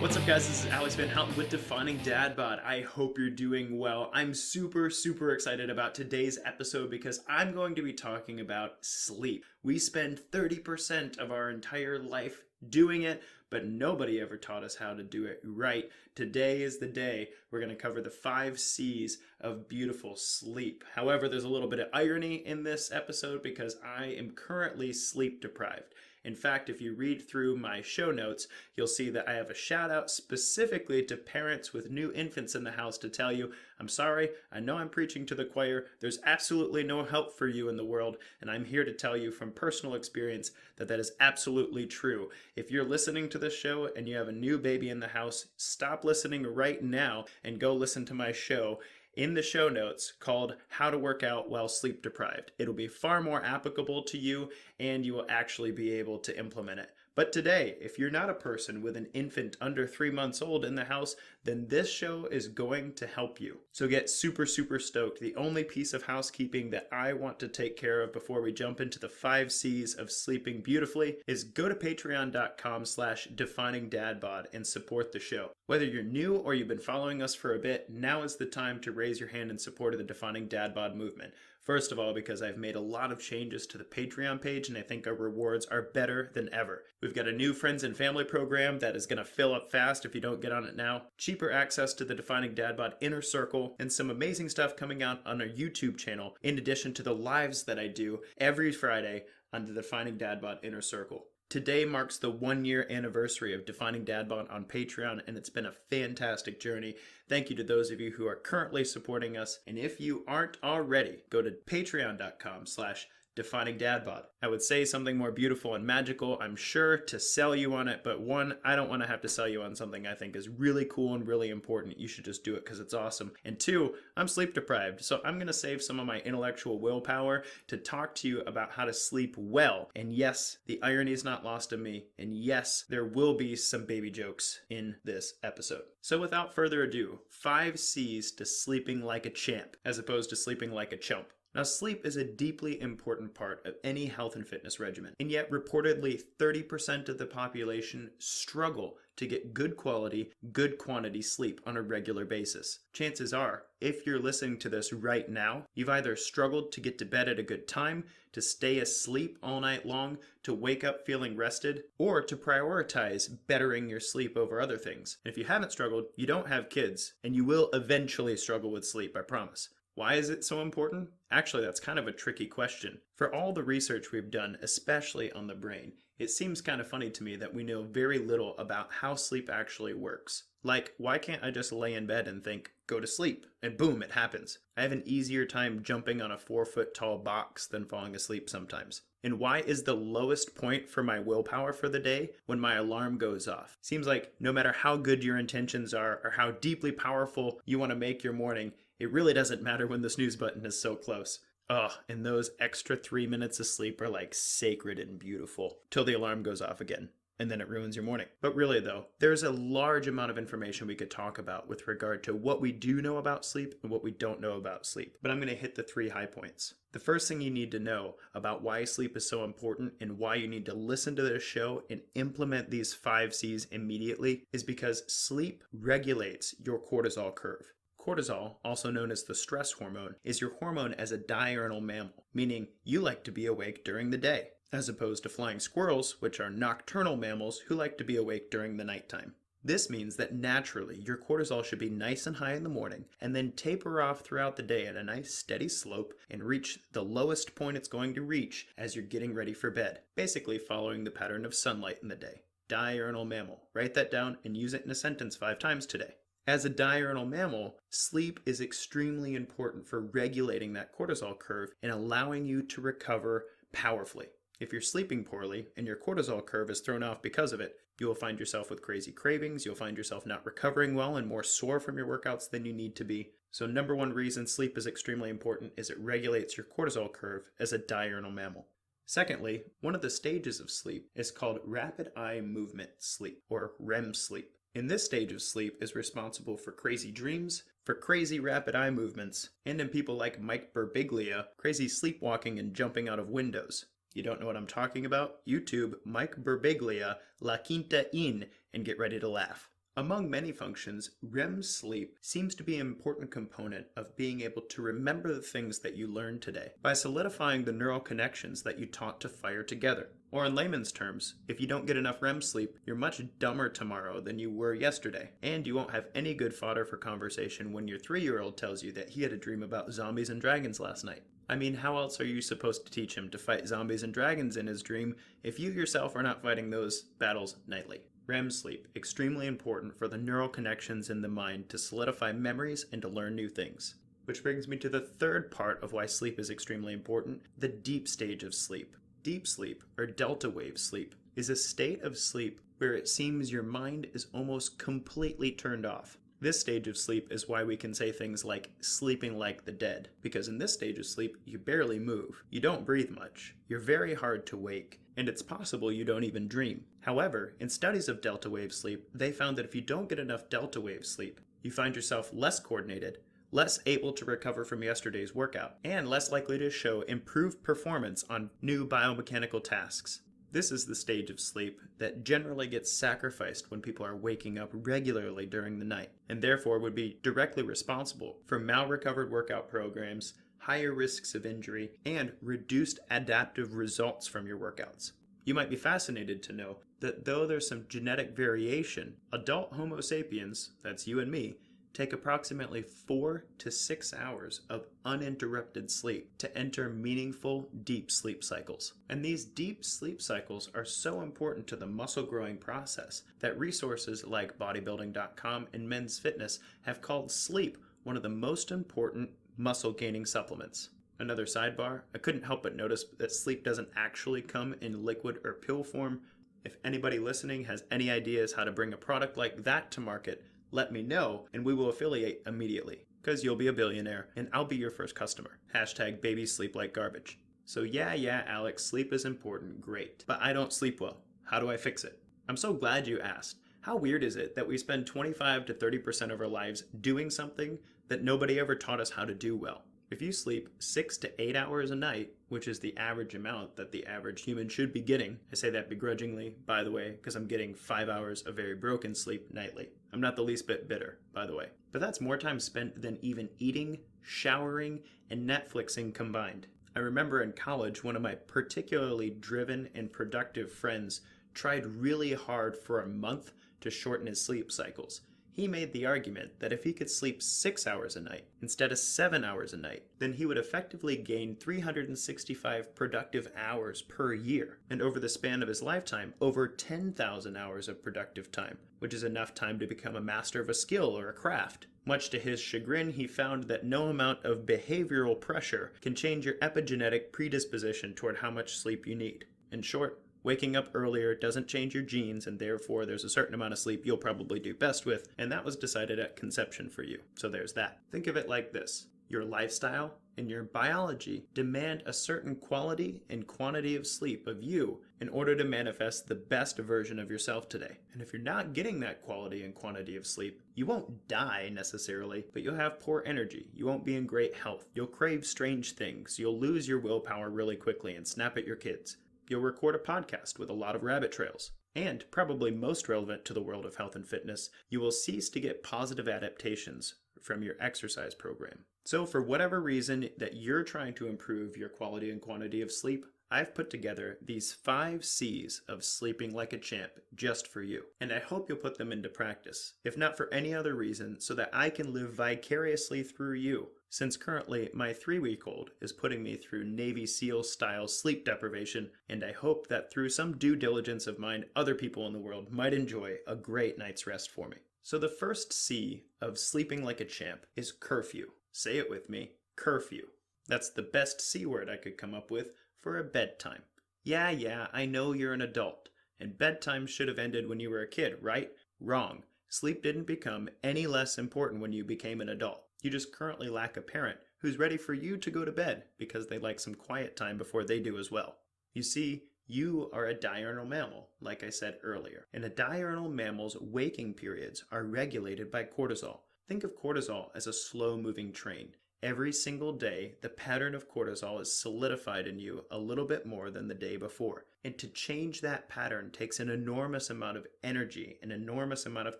What's up, guys? This is Alex Van Houten with Defining Dad Bod. I hope you're doing well. I'm super excited about today's episode because I'm going to be talking about sleep. We spend 30% of our entire life doing it, but nobody ever taught us how to do it right. Today is the day we're going to cover the 5 C's of beautiful sleep. However, there's a little bit of irony in this episode because I am currently sleep deprived. In fact, if you read through my show notes, you'll see that I have a shout out specifically to parents with new infants in the house to tell you, I'm sorry, I know I'm preaching to the choir, there's absolutely no help for you in the world, and I'm here to tell you from personal experience that that is absolutely true. If you're listening to this show and you have a new baby in the house, stop listening right now and go listen to my show in the show notes called How to Work Out While Sleep Deprived. It'll be far more applicable to you and you will actually be able to implement it. But today, if you're not a person with an infant under 3 months old in the house, then this show is going to help you. So get super stoked. The only piece of housekeeping that I want to take care of before we jump into the 5 C's of sleeping beautifully is go to patreon.com/definingdadbod and support the show. Whether you're new or you've been following us for a bit, now is the time to raise your hand in support of the Defining Dad Bod movement. First of all, because I've made a lot of changes to the Patreon page and I think our rewards are better than ever. We've got a new friends and family program that is going to fill up fast if you don't get on it now, cheaper access to the Defining Dad Bod Inner Circle, and some amazing stuff coming out on our YouTube channel, in addition to the lives that I do every Friday on the Defining Dad Bod Inner Circle. Today marks the 1-year anniversary of Defining Dad Bod on Patreon, and it's been a fantastic journey. Thank you to those of you who are currently supporting us, and if you aren't already, go to patreon.com/definingdadbod. I would say something more beautiful and magical, I'm sure, to sell you on it, but one, I don't want to have to sell you on something I think is really cool and really important. You should just do it because it's awesome. And 2, I'm sleep deprived, so I'm going to save some of my intellectual willpower to talk to you about how to sleep well. And yes, the irony is not lost on me, and yes, there will be some baby jokes in this episode. So without further ado, 5 C's to sleeping like a champ, as opposed to sleeping like a chump. Now, sleep is a deeply important part of any health and fitness regimen, and yet reportedly 30% of the population struggle to get good quality, good quantity sleep on a regular basis. Chances are, if you're listening to this right now, you've either struggled to get to bed at a good time, to stay asleep all night long, to wake up feeling rested, or to prioritize bettering your sleep over other things. And if you haven't struggled, you don't have kids, and you will eventually struggle with sleep, I promise. Why is it so important? Actually, that's kind of a tricky question. For all the research we've done, especially on the brain, it seems kind of funny to me that we know very little about how sleep actually works. Like, why can't I just lay in bed and think, go to sleep, and boom, it happens? I have an easier time jumping on a 4-foot tall box than falling asleep sometimes. And why is the lowest point for my willpower for the day when my alarm goes off? Seems like no matter how good your intentions are or how deeply powerful you want to make your morning, it really doesn't matter when the snooze button is so close. Ugh, and those extra 3 minutes of sleep are like sacred and beautiful till the alarm goes off again, and then it ruins your morning. But really though, there's a large amount of information we could talk about with regard to what we do know about sleep and what we don't know about sleep. But I'm going to hit the 3 high points. The first thing you need to know about why sleep is so important and why you need to listen to this show and implement these 5 C's immediately is because sleep regulates your cortisol curve. Cortisol, also known as the stress hormone, is your hormone as a diurnal mammal, meaning you like to be awake during the day, as opposed to flying squirrels, which are nocturnal mammals who like to be awake during the nighttime. This means that naturally your cortisol should be nice and high in the morning and then taper off throughout the day at a nice steady slope and reach the lowest point it's going to reach as you're getting ready for bed, basically following the pattern of sunlight in the day. Diurnal mammal. Write that down and use it in a sentence 5 times today. As a diurnal mammal, sleep is extremely important for regulating that cortisol curve and allowing you to recover powerfully. If you're sleeping poorly and your cortisol curve is thrown off because of it, you will find yourself with crazy cravings, you'll find yourself not recovering well and more sore from your workouts than you need to be. So number 1 reason sleep is extremely important is it regulates your cortisol curve as a diurnal mammal. Secondly, one of the stages of sleep is called rapid eye movement sleep, or REM sleep. In this stage of sleep is responsible for crazy dreams, for crazy rapid eye movements, and in people like Mike Birbiglia, crazy sleepwalking and jumping out of windows. You don't know what I'm talking about? YouTube Mike Birbiglia La Quinta In and get ready to laugh. Among many functions, REM sleep seems to be an important component of being able to remember the things that you learned today by solidifying the neural connections that you taught to fire together. Or in layman's terms, if you don't get enough REM sleep, you're much dumber tomorrow than you were yesterday, and you won't have any good fodder for conversation when your 3-year-old tells you that he had a dream about zombies and dragons last night. I mean, how else are you supposed to teach him to fight zombies and dragons in his dream if you yourself are not fighting those battles nightly? REM sleep, extremely important for the neural connections in the mind to solidify memories and to learn new things. Which brings me to the third part of why sleep is extremely important, the deep stage of sleep. Deep sleep, or delta wave sleep, is a state of sleep where it seems your mind is almost completely turned off. This stage of sleep is why we can say things like sleeping like the dead, because in this stage of sleep, you barely move, you don't breathe much, you're very hard to wake, and it's possible you don't even dream. However, in studies of delta wave sleep, they found that if you don't get enough delta wave sleep, you find yourself less coordinated, less able to recover from yesterday's workout, and less likely to show improved performance on new biomechanical tasks. This is the stage of sleep that generally gets sacrificed when people are waking up regularly during the night, and therefore would be directly responsible for mal-recovered workout programs, higher risks of injury, and reduced adaptive results from your workouts. You might be fascinated to know that though there's some genetic variation, adult Homo sapiens, that's you and me, take approximately 4 to 6 hours of uninterrupted sleep to enter meaningful deep sleep cycles. And these deep sleep cycles are so important to the muscle growing process that resources like bodybuilding.com and Men's Fitness have called sleep one of the most important muscle gaining supplements. Another sidebar, I couldn't help but notice that sleep doesn't actually come in liquid or pill form. If anybody listening has any ideas how to bring a product like that to market, let me know and we will affiliate immediately, because you'll be a billionaire and I'll be your first customer. Hashtag babies sleep like garbage. So yeah, Alex, sleep is important, great. But I don't sleep well. How do I fix it? I'm so glad you asked. How weird is it that we spend 25 to 30% of our lives doing something that nobody ever taught us how to do well? If you sleep 6 to 8 hours a night, which is the average amount that the average human should be getting, I say that begrudgingly, by the way, because I'm getting 5 hours of very broken sleep nightly. I'm not the least bit bitter, by the way. But that's more time spent than even eating, showering, and Netflixing combined. I remember in college, one of my particularly driven and productive friends tried really hard for a month to shorten his sleep cycles. He made the argument that if he could sleep 6 hours a night instead of 7 hours a night, then he would effectively gain 365 productive hours per year, and over the span of his lifetime, over 10,000 hours of productive time, which is enough time to become a master of a skill or a craft. Much to his chagrin, he found that no amount of behavioral pressure can change your epigenetic predisposition toward how much sleep you need. In short, waking up earlier doesn't change your genes, and therefore there's a certain amount of sleep you'll probably do best with, and that was decided at conception for you. So there's that. Think of it like this. Your lifestyle and your biology demand a certain quality and quantity of sleep of you in order to manifest the best version of yourself today. And if you're not getting that quality and quantity of sleep, you won't die necessarily, but you'll have poor energy. You won't be in great health. You'll crave strange things. You'll lose your willpower really quickly and snap at your kids. You'll record a podcast with a lot of rabbit trails. And, probably most relevant to the world of health and fitness, you will cease to get positive adaptations from your exercise program. So for whatever reason that you're trying to improve your quality and quantity of sleep, I've put together these 5 C's of sleeping like a champ just for you. And I hope you'll put them into practice, if not for any other reason, so that I can live vicariously through you. Since currently my 3-week-old is putting me through Navy SEAL style sleep deprivation, and I hope that through some due diligence of mine, other people in the world might enjoy a great night's rest for me. So the first C of sleeping like a champ is curfew. Say it with me, curfew. That's the best C word I could come up with for a bedtime. Yeah, I know you're an adult, and bedtime should have ended when you were a kid, right? Wrong. Sleep didn't become any less important when you became an adult. You just currently lack a parent who's ready for you to go to bed because they like some quiet time before they do as well. You see, you are a diurnal mammal, like I said earlier, and a diurnal mammal's waking periods are regulated by cortisol. Think of cortisol as a slow-moving train. Every single day, the pattern of cortisol is solidified in you a little bit more than the day before. And to change that pattern takes an enormous amount of energy, an enormous amount of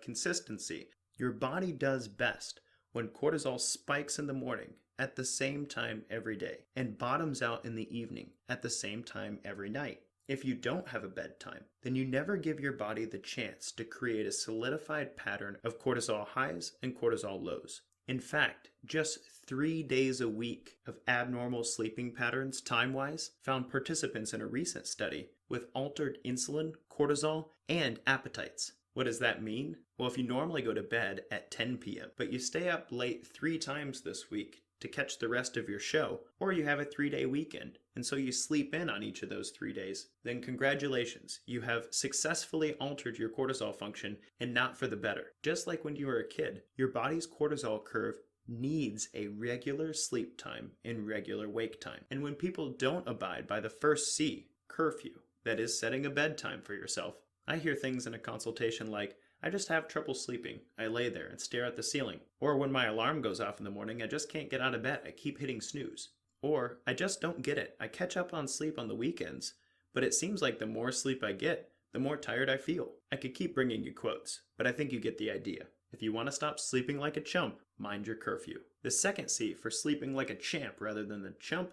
consistency. Your body does best when cortisol spikes in the morning at the same time every day and bottoms out in the evening at the same time every night. If you don't have a bedtime, then you never give your body the chance to create a solidified pattern of cortisol highs and cortisol lows. In fact, just 3 days a week of abnormal sleeping patterns time-wise found participants in a recent study with altered insulin, cortisol, and appetites. What does that mean? Well, if you normally go to bed at 10 p.m., but you stay up late 3 times this week to catch the rest of your show, or you have a 3-day weekend, and so you sleep in on each of those 3 days, then congratulations, you have successfully altered your cortisol function and not for the better. Just like when you were a kid, your body's cortisol curve needs a regular sleep time and regular wake time. And when people don't abide by the first C, curfew, that is setting a bedtime for yourself, I hear things in a consultation like, I just have trouble sleeping. I lay there and stare at the ceiling. Or when my alarm goes off in the morning, I just can't get out of bed. I keep hitting snooze. Or I just don't get it. I catch up on sleep on the weekends, but it seems like the more sleep I get, the more tired I feel. I could keep bringing you quotes, but I think you get the idea. If you want to stop sleeping like a chump, mind your curfew. The second C for sleeping like a champ rather than the chump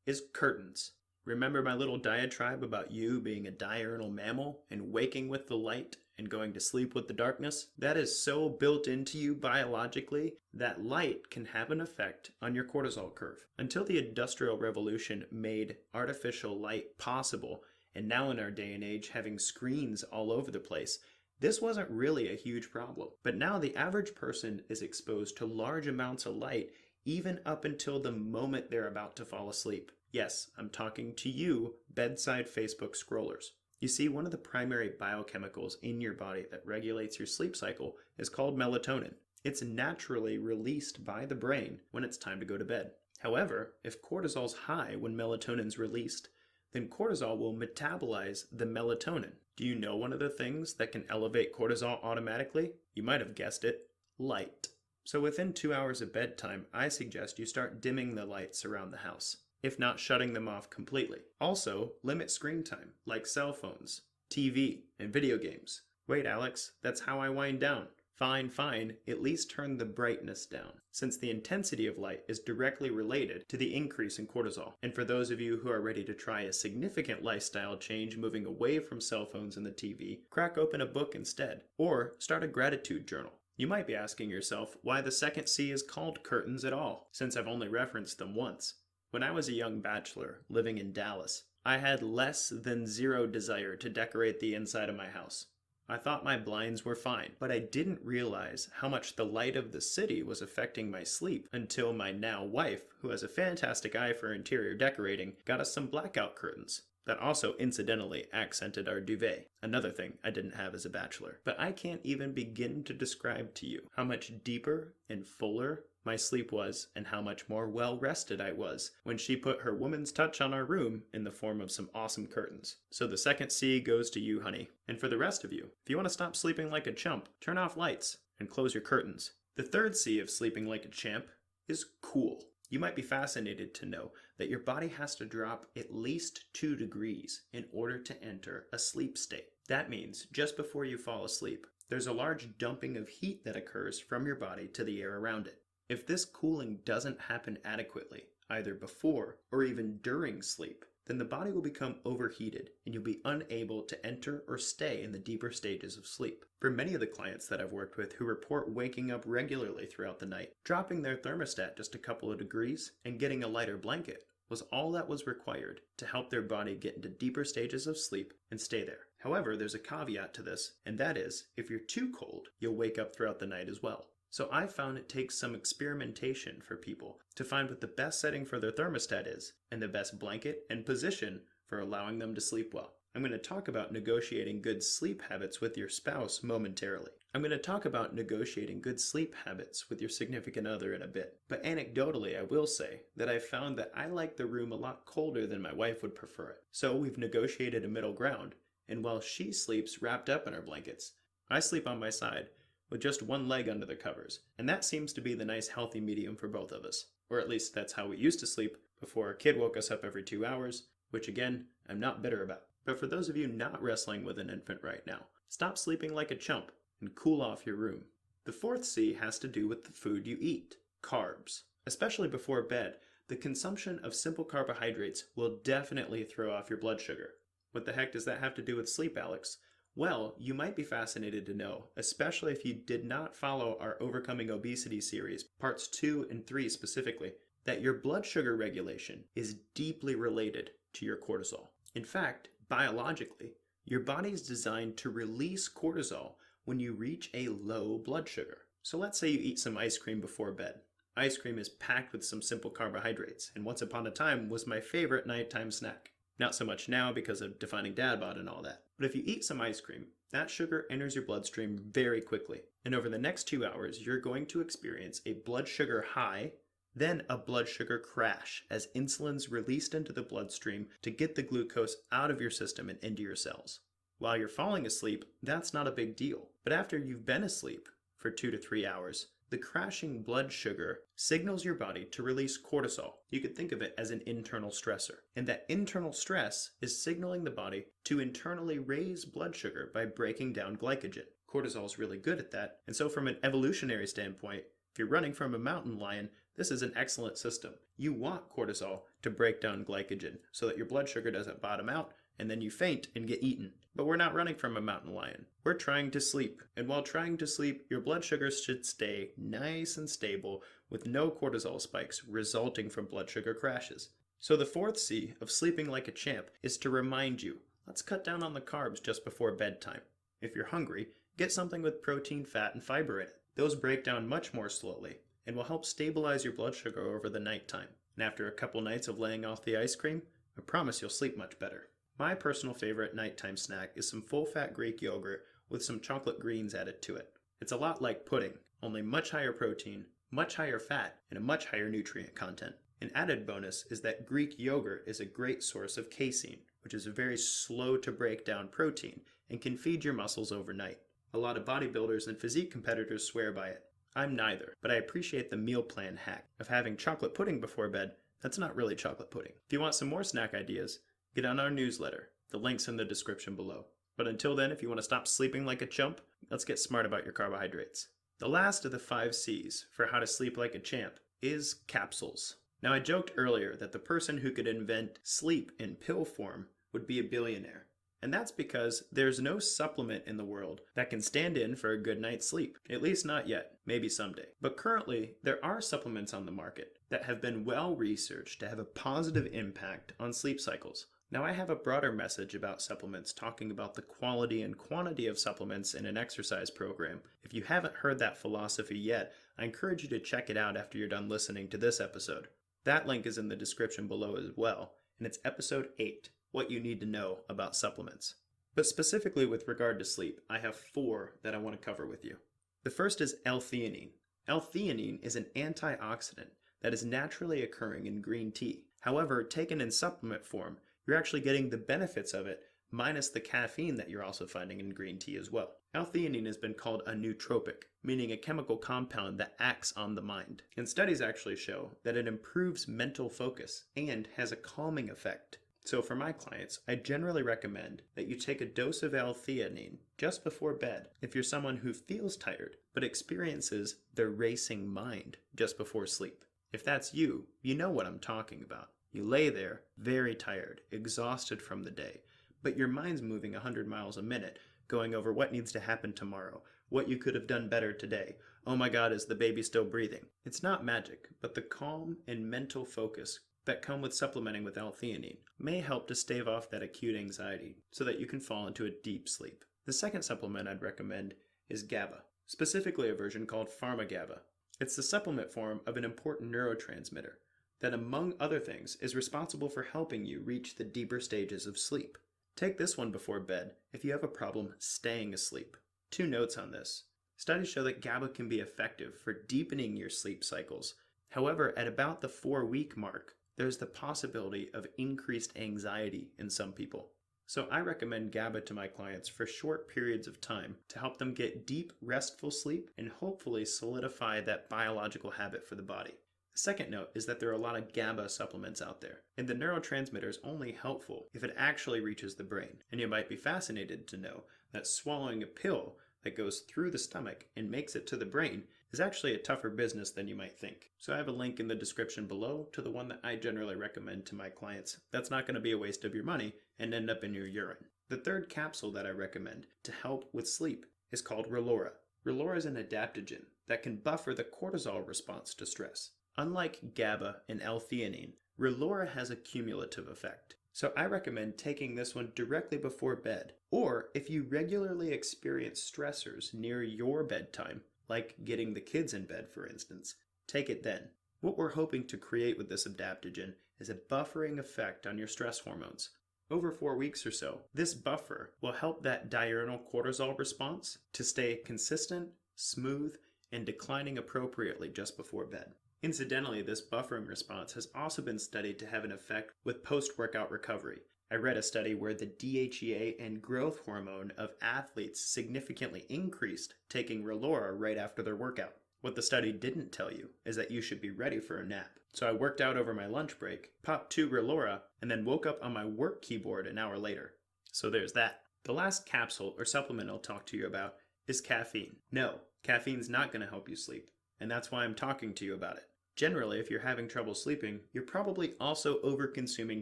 is curtains. Remember my little diatribe about you being a diurnal mammal and waking with the light and going to sleep with the darkness? That is so built into you biologically that light can have an effect on your cortisol curve. Until the Industrial Revolution made artificial light possible, and now in our day and age having screens all over the place, this wasn't really a huge problem. But now the average person is exposed to large amounts of light even up until the moment they're about to fall asleep. Yes, I'm talking to you, bedside Facebook scrollers. You see, one of the primary biochemicals in your body that regulates your sleep cycle is called melatonin. It's naturally released by the brain when it's time to go to bed. However, if cortisol's high when melatonin's released, then cortisol will metabolize the melatonin. Do you know one of the things that can elevate cortisol automatically? You might have guessed it, light. So within 2 hours of bedtime, I suggest you start dimming the lights around the house, if not shutting them off completely. Also, limit screen time, like cell phones, TV, and video games. Wait, Alex, that's how I wind down. Fine, at least turn the brightness down, since the intensity of light is directly related to the increase in cortisol. And for those of you who are ready to try a significant lifestyle change moving away from cell phones and the TV, crack open a book instead, or start a gratitude journal. You might be asking yourself why the second C is called curtains at all, since I've only referenced them once. When I was a young bachelor living in Dallas, I had less than zero desire to decorate the inside of my house. I thought my blinds were fine, but I didn't realize how much the light of the city was affecting my sleep until my now wife, who has a fantastic eye for interior decorating, got us some blackout curtains that also incidentally accented our duvet, another thing I didn't have as a bachelor. But I can't even begin to describe to you how much deeper and fuller my sleep was and how much more well-rested I was when she put her woman's touch on our room in the form of some awesome curtains. So the second C goes to you, honey. And for the rest of you, if you want to stop sleeping like a chump, turn off lights and close your curtains. The third C of sleeping like a champ is cool. You might be fascinated to know that your body has to drop at least 2 degrees in order to enter a sleep state. That means just before you fall asleep, there's a large dumping of heat that occurs from your body to the air around it. If this cooling doesn't happen adequately, either before or even during sleep, then the body will become overheated and you'll be unable to enter or stay in the deeper stages of sleep. For many of the clients that I've worked with who report waking up regularly throughout the night, dropping their thermostat just a couple of degrees and getting a lighter blanket was all that was required to help their body get into deeper stages of sleep and stay there. However, there's a caveat to this, and that is, if you're too cold, you'll wake up throughout the night as well. So I found it takes some experimentation for people to find what the best setting for their thermostat is and the best blanket and position for allowing them to sleep well. I'm going to talk about negotiating good sleep habits with your spouse momentarily. I'm going to talk about negotiating good sleep habits with your significant other in a bit. But anecdotally, I will say that I found that I like the room a lot colder than my wife would prefer it. So we've negotiated a middle ground, and while she sleeps wrapped up in her blankets, I sleep on my side with just one leg under the covers, and that seems to be the nice healthy medium for both of us. Or at least that's how we used to sleep before our kid woke us up every 2 hours, which again, I'm not bitter about. But for those of you not wrestling with an infant right now, stop sleeping like a chump and cool off your room. The fourth C has to do with the food you eat, carbs. Especially before bed, the consumption of simple carbohydrates will definitely throw off your blood sugar. What the heck does that have to do with sleep, Alex? Well, you might be fascinated to know, especially if you did not follow our Overcoming Obesity series, parts 2 and 3 specifically, that your blood sugar regulation is deeply related to your cortisol. In fact, biologically, your body is designed to release cortisol when you reach a low blood sugar. So let's say you eat some ice cream before bed. Ice cream is packed with some simple carbohydrates, and once upon a time was my favorite nighttime snack. Not so much now because of defining dad bod and all that. But if you eat some ice cream, that sugar enters your bloodstream very quickly. And over the next 2 hours, you're going to experience a blood sugar high, then a blood sugar crash as insulin's released into the bloodstream to get the glucose out of your system and into your cells. While you're falling asleep, that's not a big deal. But after you've been asleep for 2 to 3 hours, the crashing blood sugar signals your body to release cortisol. You could think of it as an internal stressor. And that internal stress is signaling the body to internally raise blood sugar by breaking down glycogen. Cortisol is really good at that. And so from an evolutionary standpoint, if you're running from a mountain lion, this is an excellent system. You want cortisol to break down glycogen so that your blood sugar doesn't bottom out and then you faint and get eaten. But we're not running from a mountain lion. We're trying to sleep. And while trying to sleep, your blood sugars should stay nice and stable with no cortisol spikes resulting from blood sugar crashes. So the fourth C of sleeping like a champ is to remind you, let's cut down on the carbs just before bedtime. If you're hungry, get something with protein, fat, and fiber in it. Those break down much more slowly and will help stabilize your blood sugar over the nighttime. And after a couple nights of laying off the ice cream, I promise you'll sleep much better. My personal favorite nighttime snack is some full-fat Greek yogurt with some chocolate greens added to it. It's a lot like pudding, only much higher protein, much higher fat, and a much higher nutrient content. An added bonus is that Greek yogurt is a great source of casein, which is a very slow to break down protein and can feed your muscles overnight. A lot of bodybuilders and physique competitors swear by it. I'm neither, but I appreciate the meal plan hack of having chocolate pudding before bed. That's not really chocolate pudding. If you want some more snack ideas, get on our newsletter. The link's in the description below. But until then, if you want to stop sleeping like a chump, let's get smart about your carbohydrates. The last of the 5 C's for how to sleep like a champ is capsules. Now I joked earlier that the person who could invent sleep in pill form would be a billionaire. And that's because there's no supplement in the world that can stand in for a good night's sleep. At least not yet, maybe someday. But currently, there are supplements on the market that have been well researched to have a positive impact on sleep cycles. Now I have a broader message about supplements talking about the quality and quantity of supplements in an exercise program. If you haven't heard that philosophy yet, I encourage you to check it out after you're done listening to this episode. That link is in the description below as well, and it's episode 8. What you need to know about supplements. But specifically with regard to sleep, I have 4 that I want to cover with you. The first is L-theanine. L-theanine is an antioxidant that is naturally occurring in green tea. However, taken in supplement form, you're actually getting the benefits of it minus the caffeine that you're also finding in green tea as well. L-theanine has been called a nootropic, meaning a chemical compound that acts on the mind. And studies actually show that it improves mental focus and has a calming effect. So for my clients, I generally recommend that you take a dose of L-theanine just before bed if you're someone who feels tired but experiences the racing mind just before sleep. If that's you, you know what I'm talking about. You lay there, very tired, exhausted from the day, but your mind's moving 100 miles a minute, going over what needs to happen tomorrow, what you could have done better today. Oh my God, is the baby still breathing? It's not magic, but the calm and mental focus that come with supplementing with L-theanine may help to stave off that acute anxiety so that you can fall into a deep sleep. The second supplement I'd recommend is GABA, specifically a version called PharmaGABA. It's the supplement form of an important neurotransmitter that, among other things, is responsible for helping you reach the deeper stages of sleep. Take this one before bed if you have a problem staying asleep. 2 notes on this. Studies show that GABA can be effective for deepening your sleep cycles. However, at about the 4-week mark, there's the possibility of increased anxiety in some people. So I recommend GABA to my clients for short periods of time to help them get deep, restful sleep and hopefully solidify that biological habit for the body. The second note is that there are a lot of GABA supplements out there, and the neurotransmitter is only helpful if it actually reaches the brain. And you might be fascinated to know that swallowing a pill that goes through the stomach and makes it to the brain is actually a tougher business than you might think. So I have a link in the description below to the one that I generally recommend to my clients. That's not going to be a waste of your money and end up in your urine. The third capsule that I recommend to help with sleep is called Relora. Relora is an adaptogen that can buffer the cortisol response to stress. Unlike GABA and L-theanine, Relora has a cumulative effect. So I recommend taking this one directly before bed, or if you regularly experience stressors near your bedtime, like getting the kids in bed for instance, take it then. What we're hoping to create with this adaptogen is a buffering effect on your stress hormones. Over 4 weeks or so, this buffer will help that diurnal cortisol response to stay consistent, smooth, and declining appropriately just before bed. Incidentally, this buffering response has also been studied to have an effect with post-workout recovery. I read a study where the DHEA and growth hormone of athletes significantly increased taking Relora right after their workout. What the study didn't tell you is that you should be ready for a nap. So I worked out over my lunch break, popped 2 Relora, and then woke up on my work keyboard an hour later. So there's that. The last capsule or supplement I'll talk to you about is caffeine. No, caffeine's not going to help you sleep, and that's why I'm talking to you about it. Generally, if you're having trouble sleeping, you're probably also over-consuming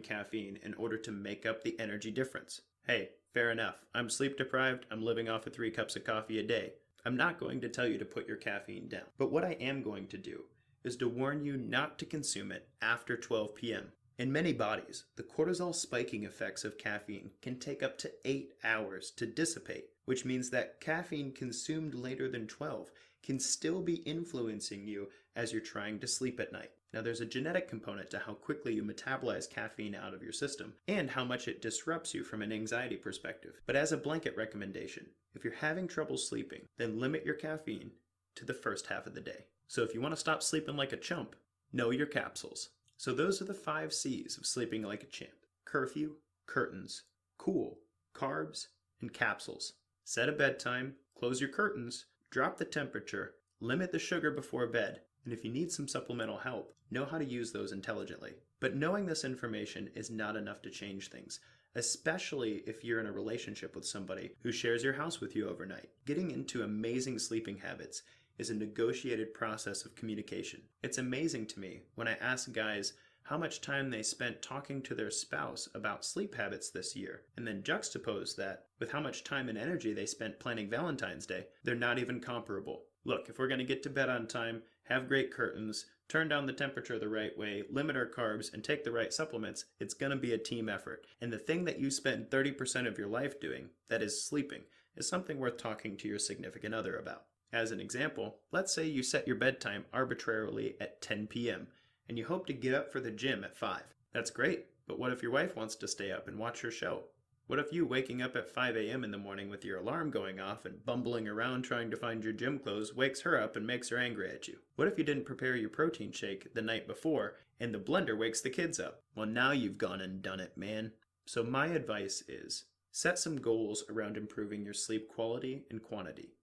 caffeine in order to make up the energy difference. Hey, fair enough. I'm sleep deprived, I'm living off of 3 cups of coffee a day. I'm not going to tell you to put your caffeine down. But what I am going to do is to warn you not to consume it after 12 p.m. In many bodies, the cortisol spiking effects of caffeine can take up to 8 hours to dissipate, which means that caffeine consumed later than 12 can still be influencing you as you're trying to sleep at night. Now there's a genetic component to how quickly you metabolize caffeine out of your system and how much it disrupts you from an anxiety perspective. But as a blanket recommendation, if you're having trouble sleeping, then limit your caffeine to the first half of the day. So if you want to stop sleeping like a chump, know your capsules. So those are the 5 C's of sleeping like a champ: curfew, curtains, cool, carbs, and capsules. Set a bedtime, close your curtains, drop the temperature, limit the sugar before bed, and if you need some supplemental help, know how to use those intelligently. But knowing this information is not enough to change things, especially if you're in a relationship with somebody who shares your house with you overnight. Getting into amazing sleeping habits is a negotiated process of communication. It's amazing to me when I ask guys how much time they spent talking to their spouse about sleep habits this year, and then juxtapose that with how much time and energy they spent planning Valentine's Day. They're not even comparable. Look, if we're going to get to bed on time, have great curtains, turn down the temperature the right way, limit our carbs, and take the right supplements, it's going to be a team effort. And the thing that you spend 30% of your life doing, that is sleeping, is something worth talking to your significant other about. As an example, let's say you set your bedtime arbitrarily at 10 p.m. and you hope to get up for the gym at 5. That's great, but what if your wife wants to stay up and watch her show? What if you waking up at 5 a.m. in the morning with your alarm going off and bumbling around trying to find your gym clothes wakes her up and makes her angry at you? What if you didn't prepare your protein shake the night before and the blender wakes the kids up? Well, now you've gone and done it, man. So my advice is, set some goals around improving your sleep quality and quantity.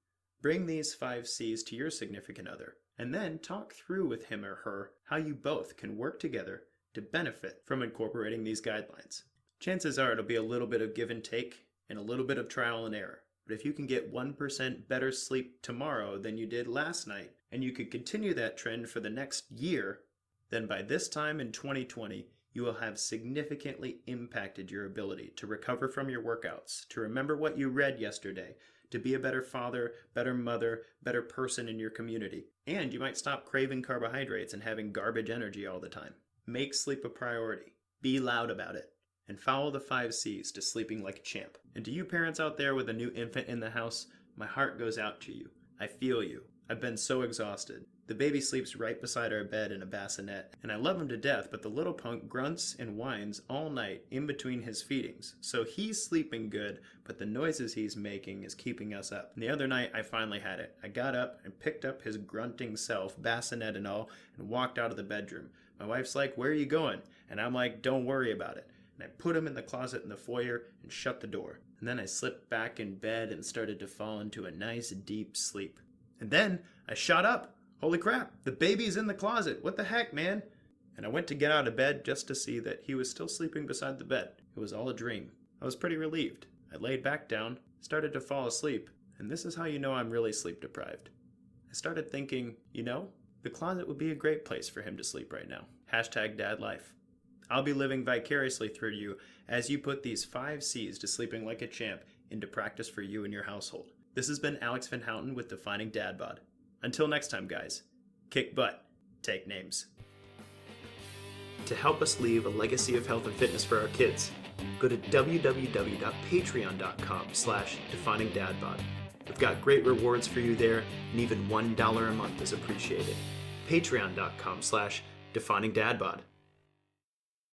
Bring these 5 C's to your significant other, and then talk through with him or her how you both can work together to benefit from incorporating these guidelines. Chances are it'll be a little bit of give and take and a little bit of trial and error. But if you can get 1% better sleep tomorrow than you did last night, and you could continue that trend for the next year, then by this time in 2020, you will have significantly impacted your ability to recover from your workouts, to remember what you read yesterday, to be a better father, better mother, better person in your community. And you might stop craving carbohydrates and having garbage energy all the time. Make sleep a priority. Be loud about it. And follow the 5 C's to sleeping like a champ. And to you parents out there with a new infant in the house, my heart goes out to you. I feel you. I've been so exhausted. The baby sleeps right beside our bed in a bassinet, and I love him to death, but the little punk grunts and whines all night in between his feedings. So he's sleeping good, but the noises he's making is keeping us up. And the other night, I finally had it. I got up and picked up his grunting self, bassinet and all, and walked out of the bedroom. My wife's like, "Where are you going?" And I'm like, "Don't worry about it." and I put him in the closet in the foyer and shut the door. And then I slipped back in bed and started to fall into a nice deep sleep. And then I shot up. Holy crap, the baby's in the closet. What the heck, man? And I went to get out of bed just to see that he was still sleeping beside the bed. It was all a dream. I was pretty relieved. I laid back down, started to fall asleep, and this is how you know I'm really sleep deprived. I started thinking, the closet would be a great place for him to sleep right now. #DadLife. I'll be living vicariously through you as you put these 5 C's to sleeping like a champ into practice for you and your household. This has been Alex Van Houten with Defining Dad Bod. Until next time, guys, kick butt, take names. To help us leave a legacy of health and fitness for our kids, go to www.patreon.com/definingdadbod. We've got great rewards for you there, and even $1 a month is appreciated. Patreon.com/definingdadbod.